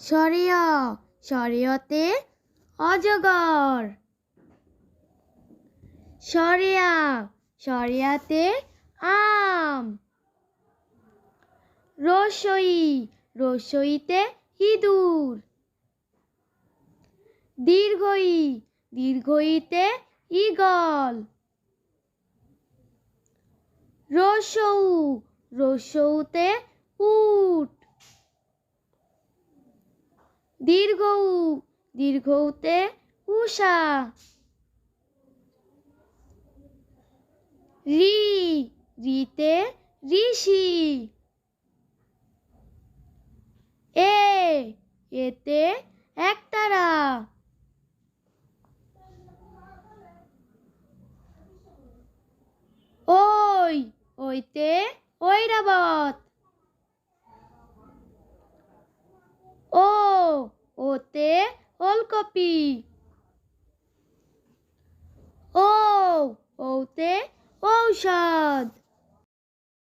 সরিয়া সরিয়তে অজগর। সরিয়া সরিয়াতে আম। রসই রসইতে ইঁদুর। দীর্ঘই দীর্ঘইতে ঈগল। রসৌ রসৌতে উট। দীর্ঘৌ দীর্ঘৌতে উষা। রি রিতে ঋষি। এতে একতারা। ওইতে ঐরাবত। ওতে ওলকপি। ওতে ঔষধ।